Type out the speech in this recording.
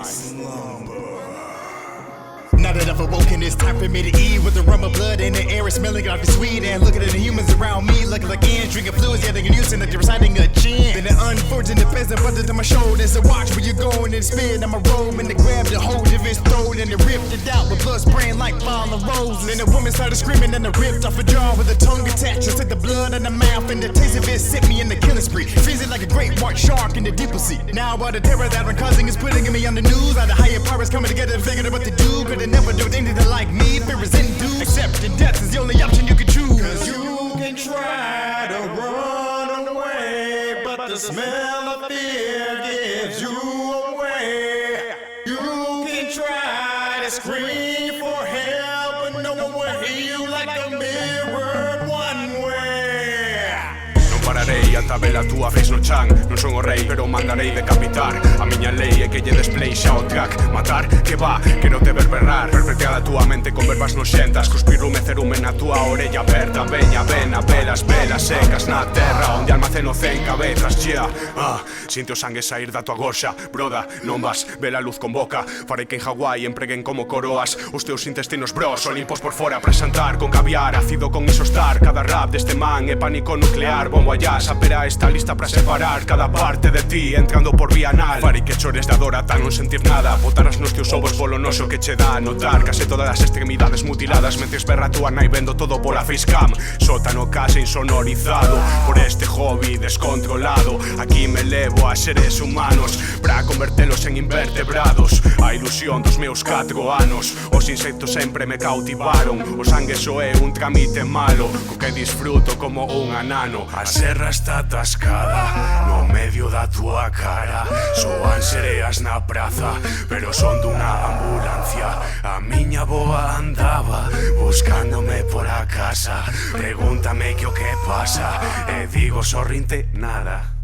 slumber. Now that I've awoken, it's time for me to eat. With the rum of blood in the air, it's smelling awfully sweet. And looking at the humans around me, looking like ants, drinking fluids, yeah, they're using like they're reciting a chant. Then the unfortunate peasant put it on my shoulders and watch where you're going and spit on my robe. And they grabbed the hold of his throat and they ripped it out with blood spraying like falling roses. Then the woman started screaming and they ripped off a jaw with a tongue attached. And took the blood in the mouth and the taste of it sent me in the killing spree. Freezing like a great white shark in the deep sea. Now all the terror that I'm causing is putting me on the news. All the higher powers coming together and figuring out what to do. Could they never do anything like me? Fear is induced. Accepting death is the only option you can choose. Cause you can try to run away, but the smell of fear gives you away. You can try to scream for help, but no one will hear you like a mirrored one way. Non pararei ata ver a túa face no chan. Non son o rei, pero mandarei decapitar. A miña lei é que lle desplay xa o track. Matar, que va, quero te ver berrar. Perpetear a túa mente con verbas noxentas. Cuspir lume cerume na túa orella aberta. Veña, ven a velas secas na terra onde almaceno 100 cabezas, chia. Sinte o sangue sair da tua gorxa. Broda, non vas ver a luz con boca. Farei que en Hawái empreguen como coroas os teus intestinos bros, olimpos por fora para xantar con caviar, ácido con isostar. Cada rap deste man é pánico nuclear. Bombo allá, a pera está lista para separar cada parte de ti entrando por vía anal. Farei que chores de dor ata non sentir nada. Botarás nos teus ovos polo noso que che dá a notar case todas as extremidades mutiladas mentres berra a túa nai vendo todo pola facecam. Sótano case insonorizado por este hobby descontrolado. Aquí me levo a seres humanos para convertelos en invertebrados. A ilusión dos meus 4 anos. Os insectos sempre me cautivaron. O sangue só é un tramite malo co que disfruto como un anano. A serra está atascada no medio da túa cara. Soan sereas na praza, pero son dunha ambulancia. A miña boa andaba buscándome pola casa. Pregúntame que o que pasa e digo sorrinte nada.